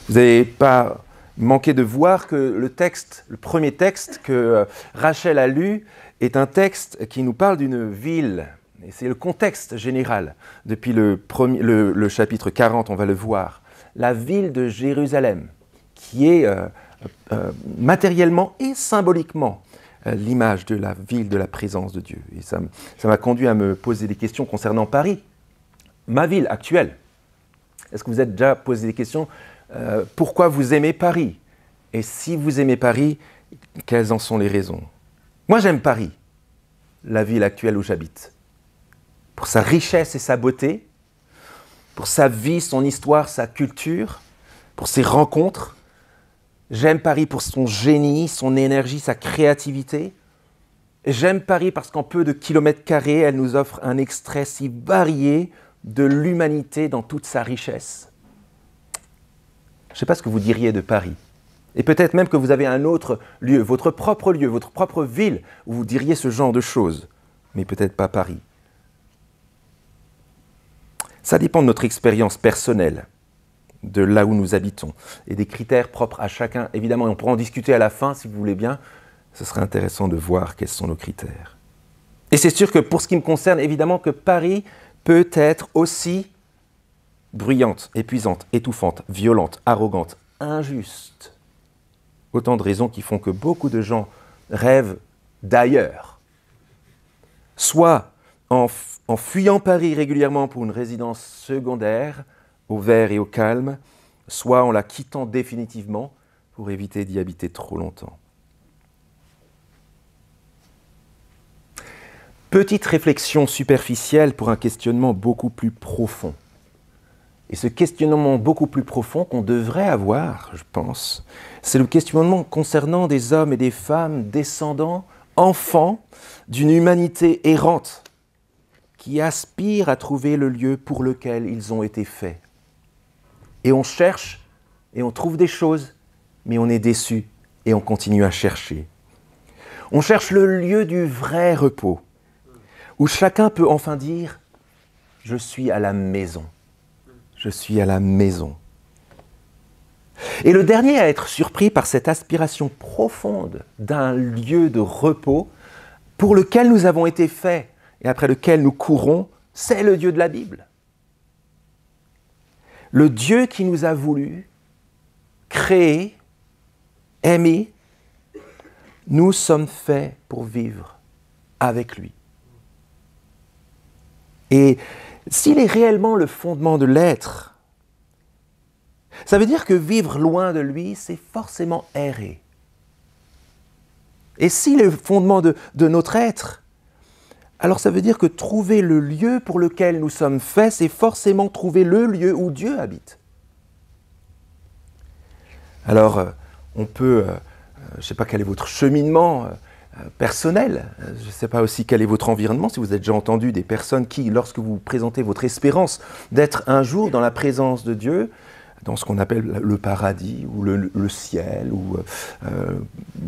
Vous n'avez pas manqué de voir que le premier texte que Rachel a lu est un texte qui nous parle d'une ville. Et c'est le contexte général. Depuis le chapitre 40, on va le voir. La ville de Jérusalem, qui est matériellement et symboliquement l'image de la ville de la présence de Dieu. Et ça m'a conduit à me poser des questions concernant Paris, ma ville actuelle. Est-ce que vous êtes déjà posé des questions pourquoi vous aimez Paris? Et si vous aimez Paris, quelles en sont les raisons? Moi, j'aime Paris, la ville actuelle où j'habite, pour sa richesse et sa beauté, pour sa vie, son histoire, sa culture, pour ses rencontres. J'aime Paris pour son génie, son énergie, sa créativité. J'aime Paris parce qu'en peu de kilomètres carrés, elle nous offre un extrait si varié de l'humanité dans toute sa richesse. Je ne sais pas ce que vous diriez de Paris. Et peut-être même que vous avez un autre lieu, votre propre ville, où vous diriez ce genre de choses. Mais peut-être pas Paris. Ça dépend de notre expérience personnelle, de là où nous habitons, et des critères propres à chacun. Évidemment, on pourra en discuter à la fin, si vous voulez bien. Ce serait intéressant de voir quels sont nos critères. Et c'est sûr que pour ce qui me concerne, évidemment que Paris peut être aussi bruyante, épuisante, étouffante, violente, arrogante, injuste. Autant de raisons qui font que beaucoup de gens rêvent d'ailleurs. Soit en fuyant Paris régulièrement pour une résidence secondaire, au vert et au calme, soit en la quittant définitivement pour éviter d'y habiter trop longtemps. Petite réflexion superficielle pour un questionnement beaucoup plus profond. Et ce questionnement beaucoup plus profond qu'on devrait avoir, je pense, c'est le questionnement concernant des hommes et des femmes descendants, enfants d'une humanité errante qui aspire à trouver le lieu pour lequel ils ont été faits. Et on cherche et on trouve des choses, mais on est déçu et on continue à chercher. On cherche le lieu du vrai repos, où chacun peut enfin dire « Je suis à la maison ». Je suis à la maison. Et le dernier à être surpris par cette aspiration profonde d'un lieu de repos pour lequel nous avons été faits et après lequel nous courons, c'est le Dieu de la Bible. Le Dieu qui nous a voulu, créé, aimé, nous sommes faits pour vivre avec lui. Et s'il est réellement le fondement de l'être, ça veut dire que vivre loin de lui, c'est forcément errer. Et s'il est le fondement de notre être, alors ça veut dire que trouver le lieu pour lequel nous sommes faits, c'est forcément trouver le lieu où Dieu habite. Alors, on peut, je ne sais pas quel est votre cheminement personnel, je ne sais pas aussi quel est votre environnement, si vous avez déjà entendu des personnes qui, lorsque vous présentez votre espérance d'être un jour dans la présence de Dieu, dans ce qu'on appelle le paradis, ou le ciel, ou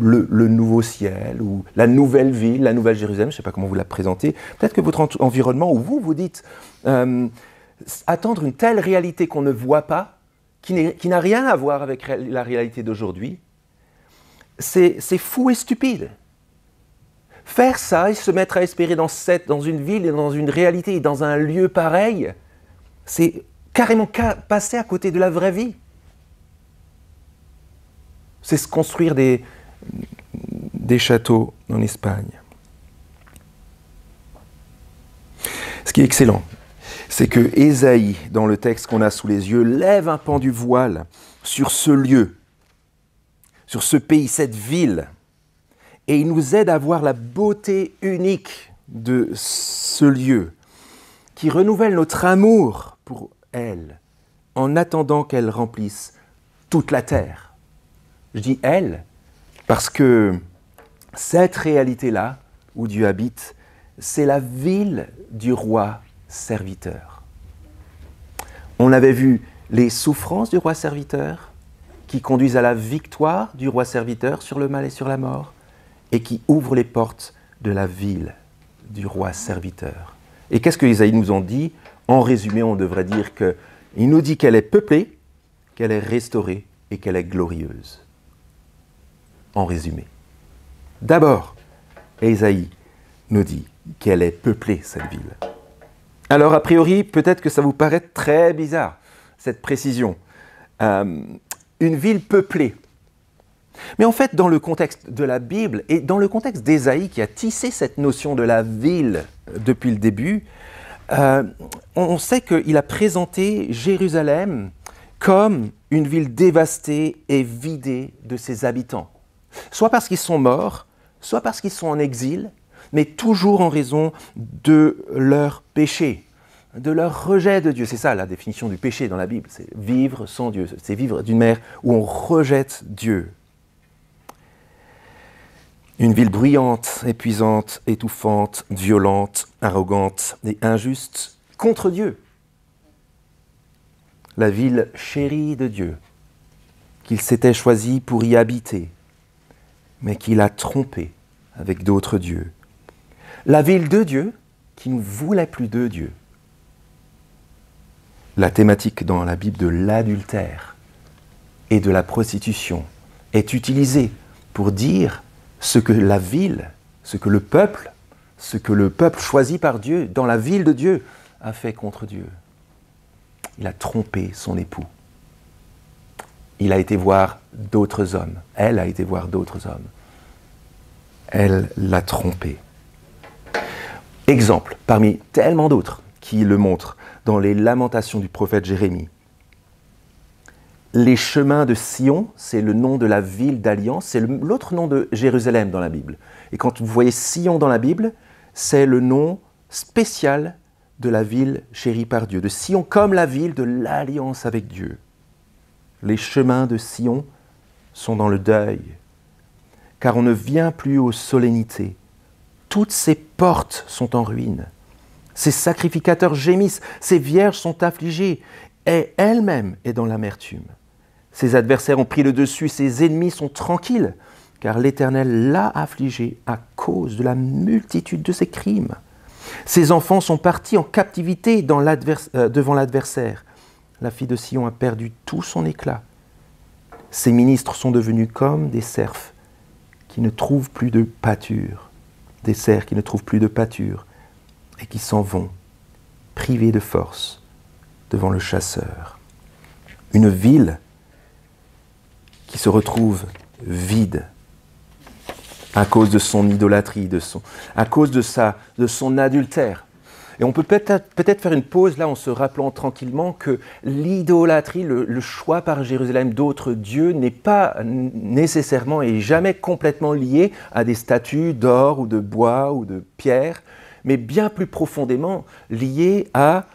le nouveau ciel, ou la nouvelle ville, la nouvelle Jérusalem, je ne sais pas comment vous la présentez, peut-être que votre environnement, où vous dites attendre une telle réalité qu'on ne voit pas, qui n'a rien à voir avec la réalité d'aujourd'hui, c'est fou et stupide. Faire ça et se mettre à espérer dans une ville et dans une réalité et dans un lieu pareil, c'est carrément passer à côté de la vraie vie. C'est se construire des châteaux en Espagne. Ce qui est excellent, c'est que Ésaïe, dans le texte qu'on a sous les yeux, lève un pan du voile sur ce lieu, sur ce pays, cette ville. Et il nous aide à voir la beauté unique de ce lieu, qui renouvelle notre amour pour elle, en attendant qu'elle remplisse toute la terre. Je dis « elle » parce que cette réalité-là, où Dieu habite, c'est la ville du roi serviteur. On avait vu les souffrances du roi serviteur, qui conduisent à la victoire du roi serviteur sur le mal et sur la mort, et qui ouvre les portes de la ville du roi serviteur. Et qu'est-ce que Isaïe nous en dit? En résumé, on devrait dire qu'il nous dit qu'elle est peuplée qu'elle est restaurée et qu'elle est glorieuse. En résumé, d'abord, Ésaïe nous dit qu'elle est peuplée, cette ville. Alors, a priori, peut-être que ça vous paraît très bizarre, cette précision. Une ville peuplée. Mais en fait, dans le contexte de la Bible et dans le contexte d'Ésaïe qui a tissé cette notion de la ville depuis le début, on sait qu'il a présenté Jérusalem comme une ville dévastée et vidée de ses habitants. Soit parce qu'ils sont morts, soit parce qu'ils sont en exil, mais toujours en raison de leur péché, de leur rejet de Dieu. C'est ça la définition du péché dans la Bible, c'est vivre sans Dieu, c'est vivre d'une manière où on rejette Dieu. Une ville bruyante, épuisante, étouffante, violente, arrogante et injuste contre Dieu. La ville chérie de Dieu, qu'il s'était choisi pour y habiter, mais qu'il a trompée avec d'autres dieux. La ville de Dieu qui ne voulait plus de Dieu. La thématique dans la Bible de l'adultère et de la prostitution est utilisée pour dire ce que la ville, ce que le peuple choisi par Dieu, dans la ville de Dieu, a fait contre Dieu. Il a trompé son époux. Il a été voir d'autres hommes. Elle a été voir d'autres hommes. Elle l'a trompé. Exemple, parmi tellement d'autres qui le montrent, dans les lamentations du prophète Jérémie. Les chemins de Sion, c'est le nom de la ville d'Alliance, c'est l'autre nom de Jérusalem dans la Bible. Et quand vous voyez Sion dans la Bible, c'est le nom spécial de la ville chérie par Dieu, de Sion comme la ville de l'alliance avec Dieu. Les chemins de Sion sont dans le deuil, car on ne vient plus aux solennités. Toutes ses portes sont en ruine. Ses sacrificateurs gémissent, ses vierges sont affligées, et elle-même est dans l'amertume. Ses adversaires ont pris le dessus, ses ennemis sont tranquilles, car l'Éternel l'a affligée à cause de la multitude de ses crimes. Ses enfants sont partis en captivité devant l'adversaire. La fille de Sion a perdu tout son éclat. Ses ministres sont devenus comme des cerfs qui ne trouvent plus de pâture, des cerfs qui ne trouvent plus de pâture et qui s'en vont, privés de force, devant le chasseur. Une ville qui se retrouve vide à cause de son idolâtrie, à cause de son adultère. Et on peut peut-être faire une pause là en se rappelant tranquillement que l'idolâtrie, le choix par Jérusalem d'autres dieux n'est pas nécessairement et jamais complètement lié à des statues d'or ou de bois ou de pierre, mais bien plus profondément lié à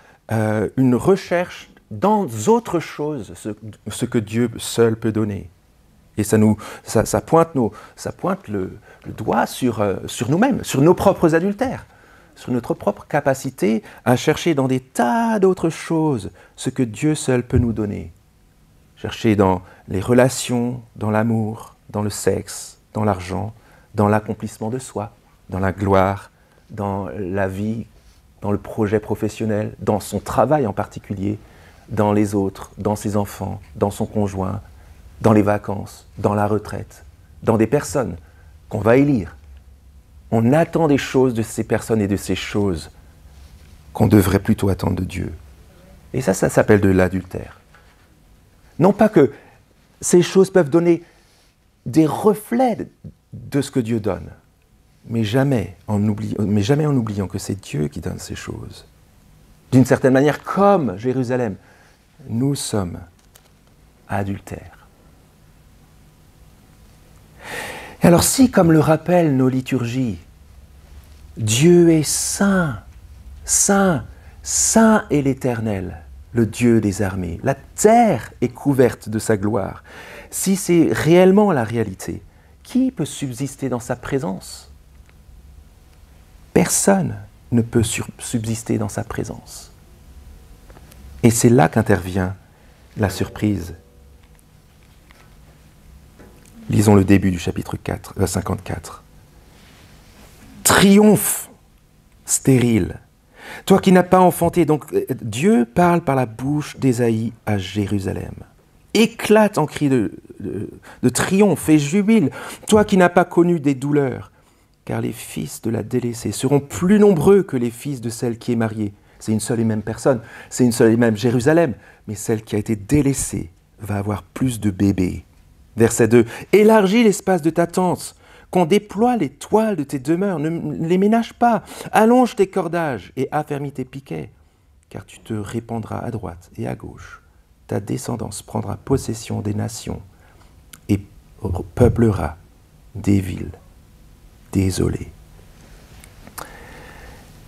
une recherche dans autre chose, ce que Dieu seul peut donner. Et ça pointe le doigt sur nous-mêmes, sur nos propres adultères, sur notre propre capacité à chercher dans des tas d'autres choses ce que Dieu seul peut nous donner. Chercher dans les relations, dans l'amour, dans le sexe, dans l'argent, dans l'accomplissement de soi, dans la gloire, dans la vie, dans le projet professionnel, dans son travail en particulier, dans les autres, dans ses enfants, dans son conjoint, dans les vacances, dans la retraite, dans des personnes qu'on va élire. On attend des choses de ces personnes et de ces choses qu'on devrait plutôt attendre de Dieu. Et ça s'appelle de l'adultère. Non pas que ces choses peuvent donner des reflets de ce que Dieu donne, mais jamais en oubliant que c'est Dieu qui donne ces choses. D'une certaine manière, comme Jérusalem, nous sommes adultères. Et alors si, comme le rappellent nos liturgies, Dieu est saint, saint, saint est l'Éternel, le Dieu des armées, la terre est couverte de sa gloire, si c'est réellement la réalité, qui peut subsister dans sa présence ? Personne ne peut subsister dans sa présence. Et c'est là qu'intervient la surprise. Lisons le début du chapitre 54. Triomphe, stérile, toi qui n'as pas enfanté. Donc Dieu parle par la bouche d'Ésaïe à Jérusalem. éclate en cris de triomphe et jubile, toi qui n'as pas connu des douleurs, car les fils de la délaissée seront plus nombreux que les fils de celle qui est mariée. C'est une seule et même personne, c'est une seule et même Jérusalem, mais celle qui a été délaissée va avoir plus de bébés. Verset 2, élargis l'espace de ta tente, qu'on déploie les toiles de tes demeures, ne les ménage pas, allonge tes cordages et affermis tes piquets, car tu te répandras à droite et à gauche. Ta descendance prendra possession des nations et peuplera des villes désolées.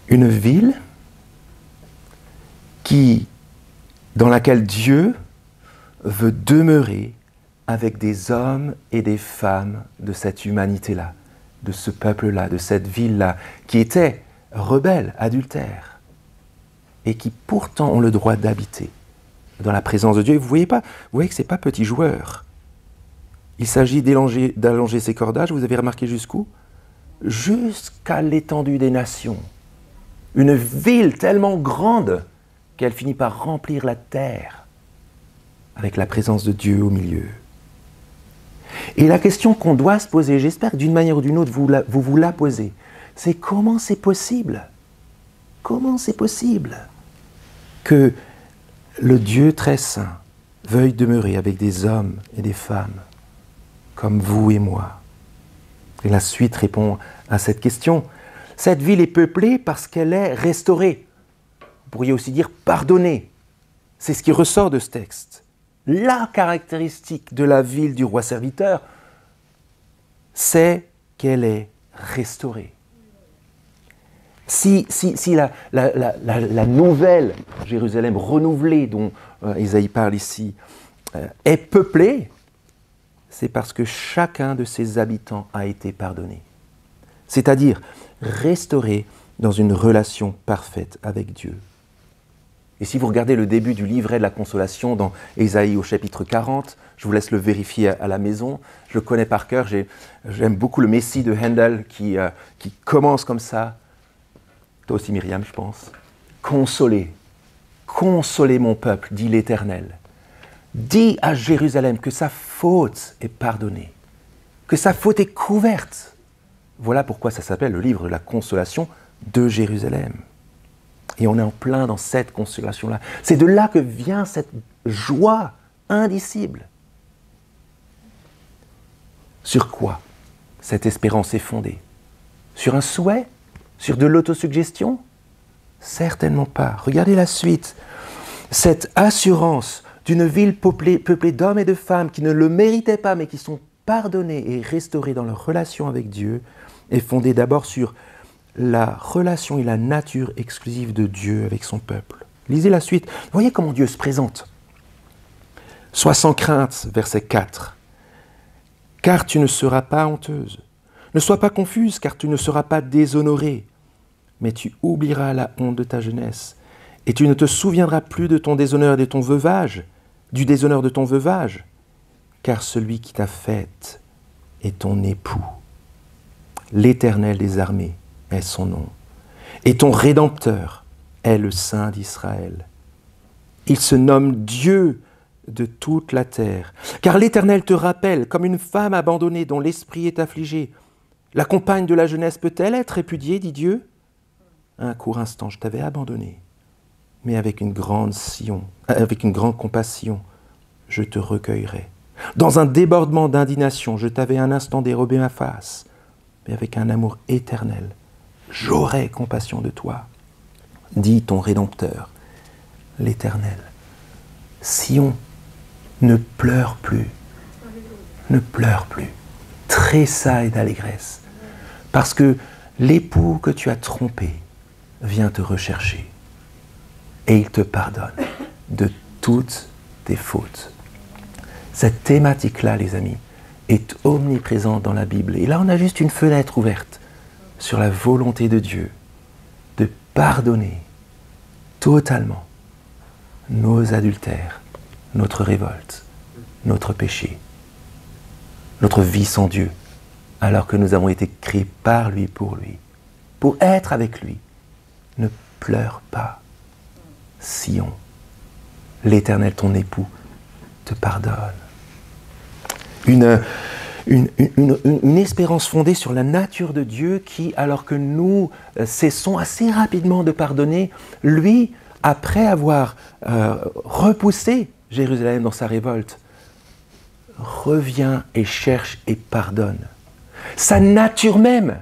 Une ville dans laquelle Dieu veut demeurer avec des hommes et des femmes de cette humanité-là, de ce peuple-là, de cette ville-là, qui était rebelle, adultère, et qui pourtant ont le droit d'habiter dans la présence de Dieu. Et vous voyez que ce n'est pas petit joueur. Il s'agit d'allonger ses cordages, vous avez remarqué jusqu'où? Jusqu'à l'étendue des nations. Une ville tellement grande qu'elle finit par remplir la terre avec la présence de Dieu au milieu. Et la question qu'on doit se poser, j'espère que d'une manière ou d'une autre vous la posez, c'est comment c'est possible? Comment c'est possible que le Dieu très saint veuille demeurer avec des hommes et des femmes comme vous et moi? Et la suite répond à cette question. Cette ville est peuplée parce qu'elle est restaurée. Vous pourriez aussi dire pardonnée. C'est ce qui ressort de ce texte. La caractéristique de la ville du roi serviteur, c'est qu'elle est restaurée. Si la nouvelle Jérusalem renouvelée dont Isaïe parle ici est peuplée, c'est parce que chacun de ses habitants a été pardonné. C'est-à-dire restauré dans une relation parfaite avec Dieu. Et si vous regardez le début du livret de la consolation dans Ésaïe au chapitre 40, je vous laisse le vérifier à la maison, je le connais par cœur, j'aime beaucoup le Messie de Handel qui commence comme ça. Toi aussi Myriam, je pense. Consolez mon peuple, dit l'Éternel. Dis à Jérusalem que sa faute est pardonnée, que sa faute est couverte. Voilà pourquoi ça s'appelle le livre de la consolation de Jérusalem. Et on est en plein dans cette consolation-là. C'est de là que vient cette joie indicible. Sur quoi cette espérance est fondée? Sur un souhait? Sur de l'autosuggestion? Certainement pas. Regardez la suite. Cette assurance d'une ville peuplée d'hommes et de femmes qui ne le méritaient pas, mais qui sont pardonnés et restaurés dans leur relation avec Dieu, est fondée d'abord sur la relation et la nature exclusive de Dieu avec son peuple. Lisez la suite. Voyez comment Dieu se présente. Sois sans crainte, verset 4. Car tu ne seras pas honteuse. Ne sois pas confuse, car tu ne seras pas déshonorée. Mais tu oublieras la honte de ta jeunesse. Et tu ne te souviendras plus de ton déshonneur et de ton veuvage, du déshonneur de ton veuvage. Car celui qui t'a faite est ton époux. L'Éternel des armées est son nom. Et ton Rédempteur est le Saint d'Israël. Il se nomme Dieu de toute la terre. Car l'Éternel te rappelle, comme une femme abandonnée dont l'esprit est affligé. La compagne de la jeunesse peut-elle être répudiée, dit Dieu? Un court instant, je t'avais abandonné, mais avec une grande compassion, je te recueillerai. Dans un débordement d'indignation, je t'avais un instant dérobé ma face, mais avec un amour éternel, j'aurai compassion de toi, dit ton Rédempteur, l'Éternel. Sion, ne pleure plus, tressaille d'allégresse, parce que l'époux que tu as trompé vient te rechercher et il te pardonne de toutes tes fautes. Cette thématique-là, les amis, est omniprésente dans la Bible. Et là, on a juste une fenêtre ouverte sur la volonté de Dieu de pardonner totalement nos adultères, notre révolte, notre péché, notre vie sans Dieu, alors que nous avons été créés par lui, pour être avec lui. Ne pleure pas, Sion, l'Éternel ton époux te pardonne. Une espérance fondée sur la nature de Dieu qui, alors que nous cessons assez rapidement de pardonner, lui, après avoir repoussé Jérusalem dans sa révolte, revient et cherche et pardonne. Sa nature même,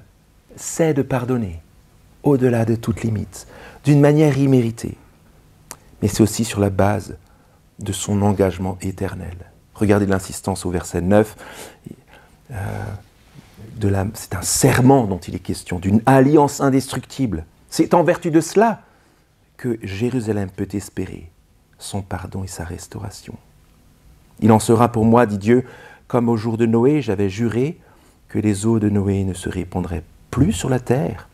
c'est de pardonner, au-delà de toute limite, d'une manière imméritée. Mais c'est aussi sur la base de son engagement éternel. Regardez l'insistance au verset 9. C'est un serment dont il est question, d'une alliance indestructible. C'est en vertu de cela que Jérusalem peut espérer son pardon et sa restauration. Il en sera pour moi, dit Dieu, comme au jour de Noé, j'avais juré que les eaux de Noé ne se répandraient plus sur la terre.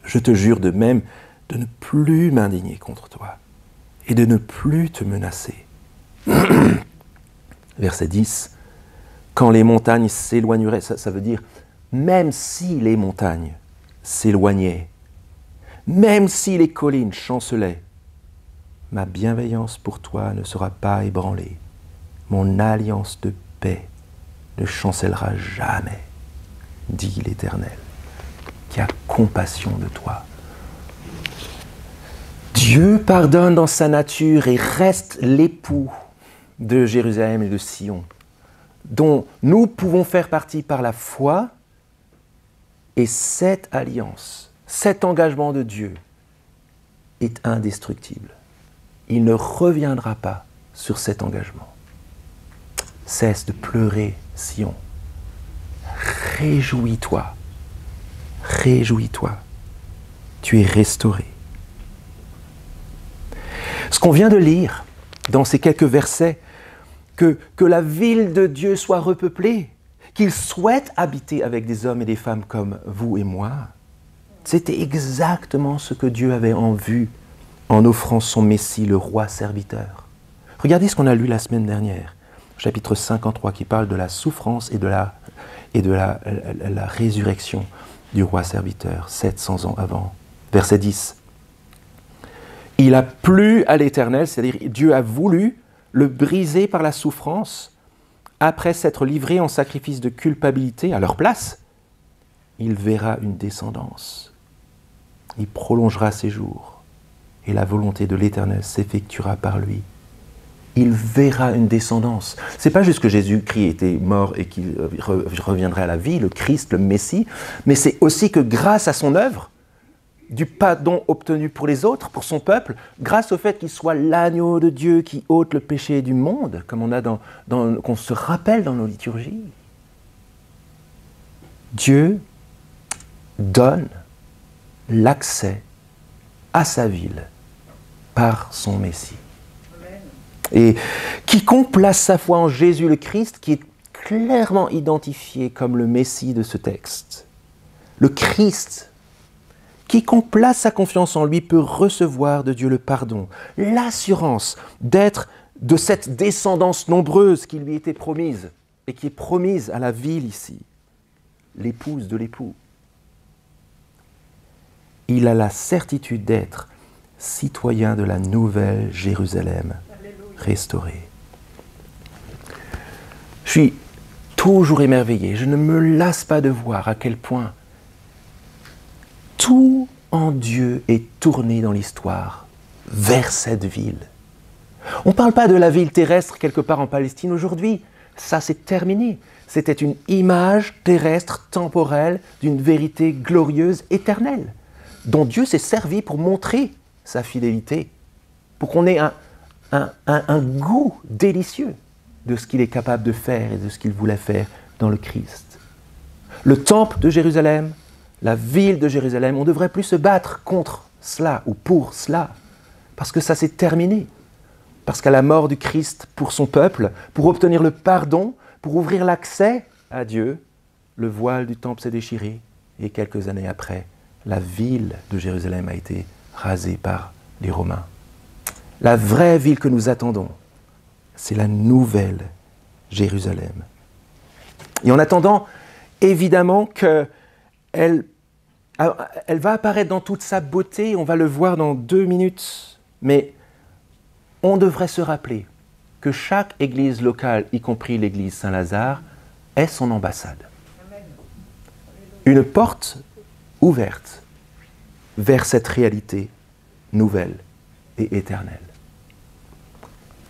Je te jure de même de ne plus m'indigner contre toi et de ne plus te menacer. Verset 10. Quand les montagnes s'éloigneraient, ça veut dire, même si les montagnes s'éloignaient, même si les collines chancelaient, ma bienveillance pour toi ne sera pas ébranlée. Mon alliance de paix ne chancellera jamais, dit l'Éternel, qui a compassion de toi. Dieu pardonne dans sa nature et reste l'époux de Jérusalem et de Sion, dont nous pouvons faire partie par la foi, et cette alliance, cet engagement de Dieu est indestructible. Il ne reviendra pas sur cet engagement. Cesse de pleurer, Sion. Réjouis-toi. Réjouis-toi. Tu es restauré. Ce qu'on vient de lire dans ces quelques versets, que la ville de Dieu soit repeuplée, qu'il souhaite habiter avec des hommes et des femmes comme vous et moi, c'était exactement ce que Dieu avait en vue en offrant son Messie, le roi serviteur. Regardez ce qu'on a lu la semaine dernière, chapitre 53, qui parle de la souffrance et de la résurrection du roi serviteur, 700 ans avant. Verset 10. Il a plu à l'Éternel, c'est-à-dire Dieu a voulu le briser par la souffrance, après s'être livré en sacrifice de culpabilité à leur place. Il verra une descendance. Il prolongera ses jours, et la volonté de l'Éternel s'effectuera par lui. Il verra une descendance. C'est pas juste que Jésus-Christ était mort et qu'il reviendrait à la vie, le Christ, le Messie, mais c'est aussi que grâce à son œuvre, du pardon obtenu pour les autres, pour son peuple, grâce au fait qu'il soit l'agneau de Dieu qui ôte le péché du monde, comme on a qu'on se rappelle dans nos liturgies. Dieu donne l'accès à sa ville par son Messie. Amen. Et quiconque place sa foi en Jésus le Christ, qui est clairement identifié comme le Messie de ce texte, le Christ, quiconque place sa confiance en lui peut recevoir de Dieu le pardon, l'assurance d'être de cette descendance nombreuse qui lui était promise et qui est promise à la ville ici, l'épouse de l'époux. Il a la certitude d'être citoyen de la nouvelle Jérusalem restaurée. Je suis toujours émerveillé, je ne me lasse pas de voir à quel point tout en Dieu est tourné dans l'histoire vers cette ville. On ne parle pas de la ville terrestre quelque part en Palestine aujourd'hui. Ça, c'est terminé. C'était une image terrestre, temporelle, d'une vérité glorieuse, éternelle, dont Dieu s'est servi pour montrer sa fidélité, pour qu'on ait un goût délicieux de ce qu'il est capable de faire et de ce qu'il voulait faire dans le Christ. Le temple de Jérusalem, la ville de Jérusalem, on ne devrait plus se battre contre cela ou pour cela, parce que ça s'est terminé. Parce qu'à la mort du Christ pour son peuple, pour obtenir le pardon, pour ouvrir l'accès à Dieu, le voile du temple s'est déchiré, et quelques années après, la ville de Jérusalem a été rasée par les Romains. La vraie ville que nous attendons, c'est la nouvelle Jérusalem. Et en attendant, évidemment qu'elle va apparaître dans toute sa beauté, on va le voir dans 2 minutes, mais on devrait se rappeler que chaque église locale, y compris l'église Saint-Lazare, est son ambassade. Une porte ouverte vers cette réalité nouvelle et éternelle.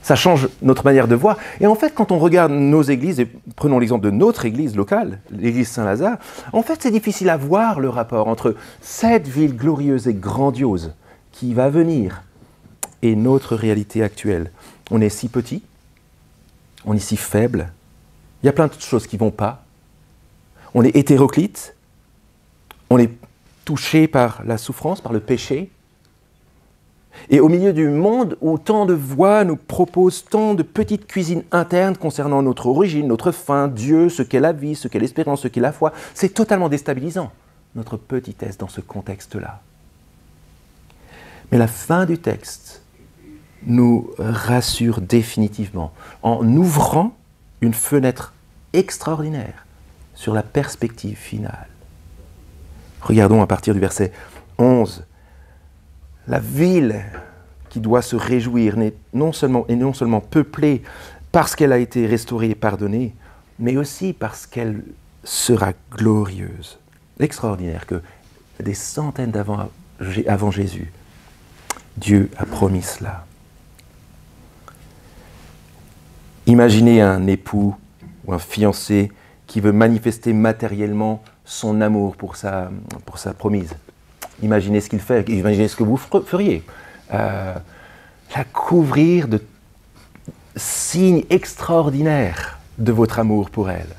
Ça change notre manière de voir. Et en fait, quand on regarde nos églises, et prenons l'exemple de notre église locale, l'église Saint-Lazare, en fait, c'est difficile à voir le rapport entre cette ville glorieuse et grandiose qui va venir et notre réalité actuelle. On est si petit, on est si faible, il y a plein de choses qui ne vont pas. On est hétéroclite, on est touché par la souffrance, par le péché. Et au milieu du monde où tant de voix nous proposent tant de petites cuisines internes concernant notre origine, notre fin, Dieu, ce qu'est la vie, ce qu'est l'espérance, ce qu'est la foi, c'est totalement déstabilisant, notre petitesse dans ce contexte-là. Mais la fin du texte nous rassure définitivement en ouvrant une fenêtre extraordinaire sur la perspective finale. Regardons à partir du verset 11. La ville qui doit se réjouir n'est non seulement peuplée parce qu'elle a été restaurée et pardonnée, mais aussi parce qu'elle sera glorieuse. Extraordinaire que des centaines avant Jésus, Dieu a promis cela. Imaginez un époux ou un fiancé qui veut manifester matériellement son amour pour sa promise. Imaginez ce qu'il fait, imaginez ce que vous feriez. La couvrir de signes extraordinaires de votre amour pour elle.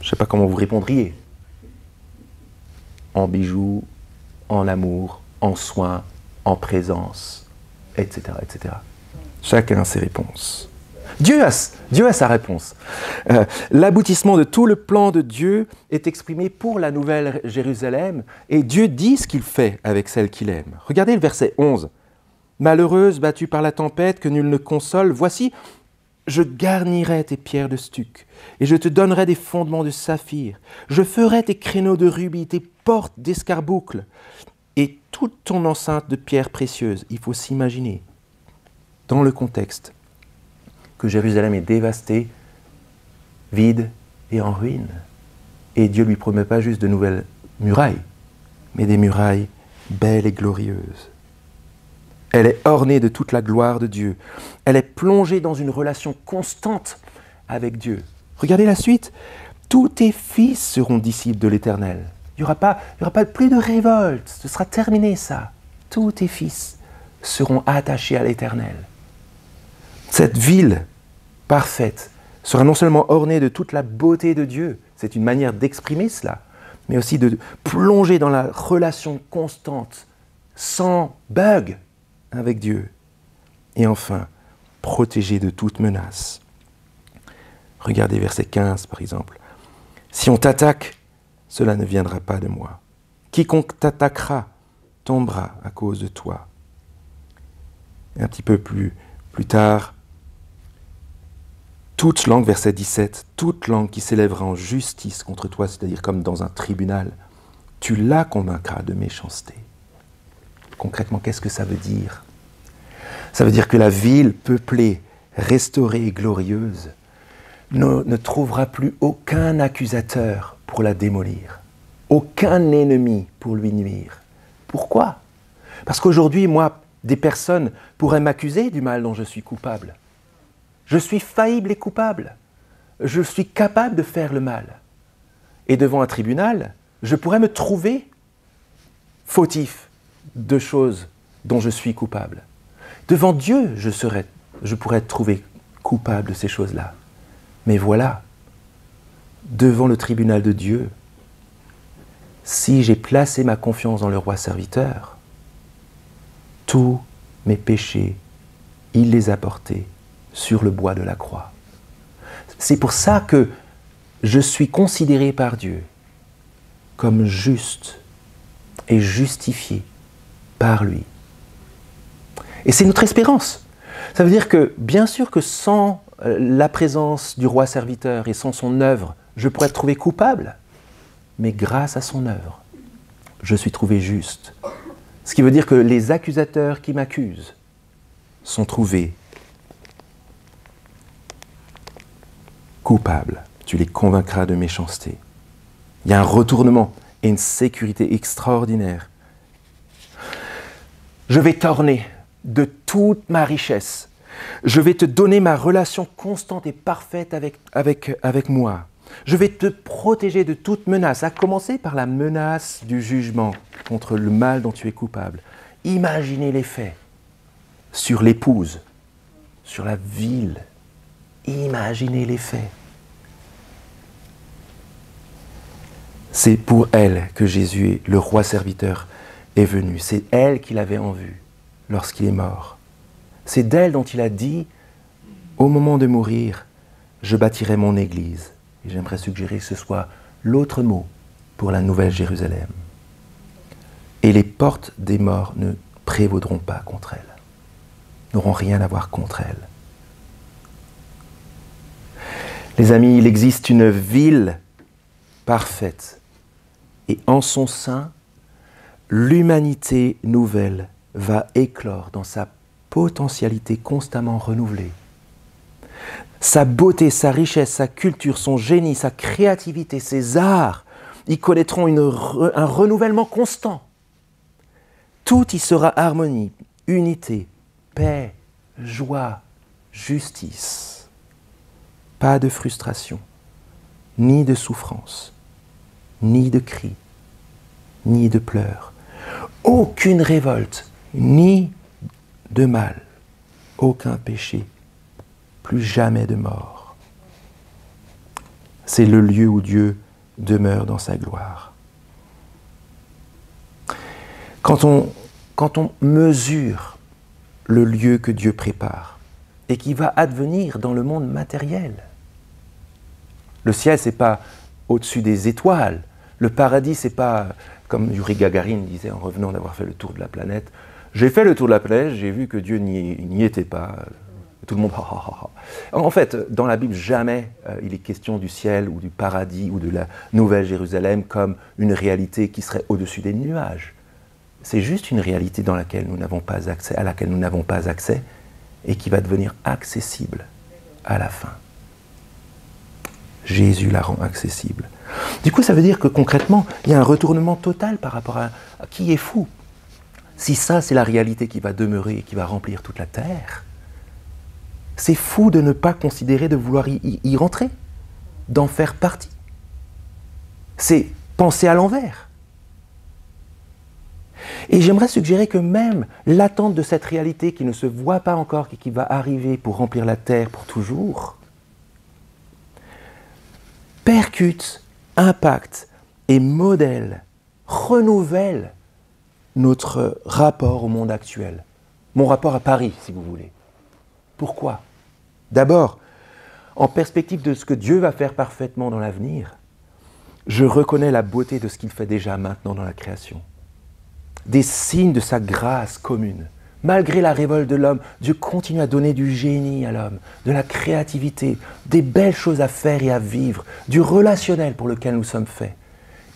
Je ne sais pas comment vous répondriez. En bijoux, en amour, en soins, en présence, etc., etc. Chacun a ses réponses. Dieu a sa réponse. L'aboutissement de tout le plan de Dieu est exprimé pour la nouvelle Jérusalem et Dieu dit ce qu'il fait avec celle qu'il aime. Regardez le verset 11. « Malheureuse, battue par la tempête, que nul ne console, voici, je garnirai tes pierres de stuc et je te donnerai des fondements de saphir. Je ferai tes créneaux de rubis, tes portes d'escarboucles et toute ton enceinte de pierres précieuses. » Il faut s'imaginer, dans le contexte, que Jérusalem est dévastée, vide et en ruine. Et Dieu ne lui promet pas juste de nouvelles murailles, mais des murailles belles et glorieuses. Elle est ornée de toute la gloire de Dieu. Elle est plongée dans une relation constante avec Dieu. Regardez la suite. Tous tes fils seront disciples de l'Éternel. Il n'y aura pas plus de révolte. Ce sera terminé ça. Tous tes fils seront attachés à l'Éternel. Cette ville parfaite sera non seulement ornée de toute la beauté de Dieu, c'est une manière d'exprimer cela, mais aussi de plonger dans la relation constante, sans bug avec Dieu. Et enfin, protégée de toute menace. Regardez verset 15 par exemple. « Si on t'attaque, cela ne viendra pas de moi. Quiconque t'attaquera tombera à cause de toi. » Et un petit peu plus tard, toute langue, verset 17, toute langue qui s'élèvera en justice contre toi, c'est-à-dire comme dans un tribunal, tu la convaincras de méchanceté. Concrètement, qu'est-ce que ça veut dire? Ça veut dire que la ville peuplée, restaurée et glorieuse ne trouvera plus aucun accusateur pour la démolir, aucun ennemi pour lui nuire. Pourquoi? Parce qu'aujourd'hui, moi, des personnes pourraient m'accuser du mal dont je suis coupable. Je suis faillible et coupable. Je suis capable de faire le mal. Et devant un tribunal, je pourrais me trouver fautif de choses dont je suis coupable. Devant Dieu, je pourrais être trouvé coupable de ces choses-là. Mais voilà, devant le tribunal de Dieu, si j'ai placé ma confiance dans le roi serviteur, tous mes péchés, il les a portés sur le bois de la croix. C'est pour ça que je suis considéré par Dieu comme juste et justifié par lui. Et c'est notre espérance. Ça veut dire que, bien sûr que sans la présence du roi serviteur et sans son œuvre, je pourrais être trouvé coupable, mais grâce à son œuvre, je suis trouvé juste. Ce qui veut dire que les accusateurs qui m'accusent sont trouvés coupables, tu les convaincras de méchanceté. Il y a un retournement et une sécurité extraordinaire. Je vais t'orner de toute ma richesse. Je vais te donner ma relation constante et parfaite avec moi. Je vais te protéger de toute menace, à commencer par la menace du jugement contre le mal dont tu es coupable. Imaginez les faits sur l'épouse, sur la ville. Imaginez les faits. C'est pour elle que Jésus, le roi serviteur, est venu. C'est elle qu'il avait en vue lorsqu'il est mort. C'est d'elle dont il a dit, au moment de mourir, je bâtirai mon église. Et j'aimerais suggérer que ce soit l'autre mot pour la Nouvelle Jérusalem. Et les portes des morts ne prévaudront pas contre elle, n'auront rien à voir contre elle. Les amis, il existe une ville parfaite. Et en son sein, l'humanité nouvelle va éclore dans sa potentialité constamment renouvelée. Sa beauté, sa richesse, sa culture, son génie, sa créativité, ses arts, y connaîtront un renouvellement constant. Tout y sera harmonie, unité, paix, joie, justice. Pas de frustration, ni de souffrance, ni de cris, ni de pleurs. Aucune révolte, ni de mal, aucun péché, plus jamais de mort. C'est le lieu où Dieu demeure dans sa gloire. Quand on mesure le lieu que Dieu prépare et qui va advenir dans le monde matériel, le ciel, ce n'est pas au-dessus des étoiles. Le paradis, ce n'est pas, comme Yuri Gagarin disait en revenant d'avoir fait le tour de la planète, j'ai fait le tour de la planète, j'ai vu que Dieu n'y était pas. Tout le monde, En fait, dans la Bible, jamais il est question du ciel ou du paradis ou de la Nouvelle Jérusalem comme une réalité qui serait au-dessus des nuages. C'est juste une réalité dans laquelle nous n'avons pas accès, à laquelle nous n'avons pas accès et qui va devenir accessible à la fin. Jésus la rend accessible. Du coup, ça veut dire que concrètement, il y a un retournement total par rapport à qui est fou. Si ça, c'est la réalité qui va demeurer et qui va remplir toute la terre, c'est fou de ne pas considérer de vouloir y rentrer, d'en faire partie. C'est penser à l'envers. Et j'aimerais suggérer que même l'attente de cette réalité qui ne se voit pas encore et qui va arriver pour remplir la terre pour toujours, percute, impacte et modèle, renouvelle notre rapport au monde actuel. Mon rapport à Paris, si vous voulez. Pourquoi ? D'abord, en perspective de ce que Dieu va faire parfaitement dans l'avenir, je reconnais la beauté de ce qu'il fait déjà maintenant dans la création. Des signes de sa grâce commune. Malgré la révolte de l'homme, Dieu continue à donner du génie à l'homme, de la créativité, des belles choses à faire et à vivre, du relationnel pour lequel nous sommes faits.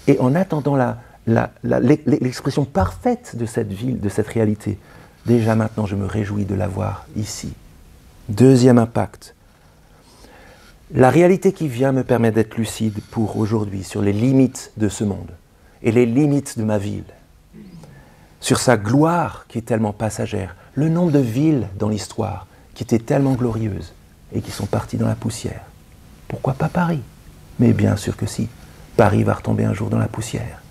Et en attendant l'expression parfaite de cette ville, de cette réalité, déjà maintenant je me réjouis de la voir ici. Deuxième impact. La réalité qui vient me permet d'être lucide pour aujourd'hui sur les limites de ce monde et les limites de ma ville. Sur sa gloire qui est tellement passagère, le nombre de villes dans l'histoire qui étaient tellement glorieuses et qui sont parties dans la poussière. Pourquoi pas Paris ? Mais bien sûr que si, Paris va retomber un jour dans la poussière,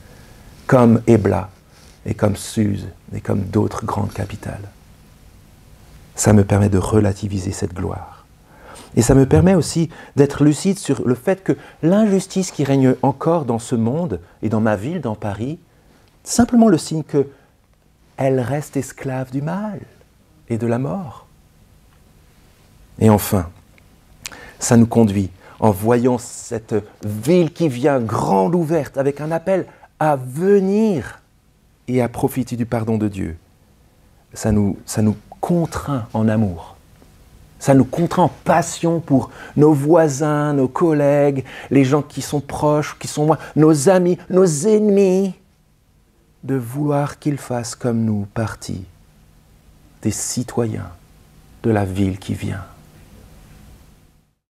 comme Ebla et comme Suse et comme d'autres grandes capitales. Ça me permet de relativiser cette gloire. Et ça me permet aussi d'être lucide sur le fait que l'injustice qui règne encore dans ce monde et dans ma ville, dans Paris, simplement le signe que elle reste esclave du mal et de la mort. Et enfin, ça nous conduit, en voyant cette ville qui vient grande ouverte, avec un appel à venir et à profiter du pardon de Dieu, ça nous contraint en amour. Ça nous contraint en passion pour nos voisins, nos collègues, les gens qui sont proches, qui sont loin, nos amis, nos ennemis, de vouloir qu'ils fassent comme nous partie des citoyens de la ville qui vient.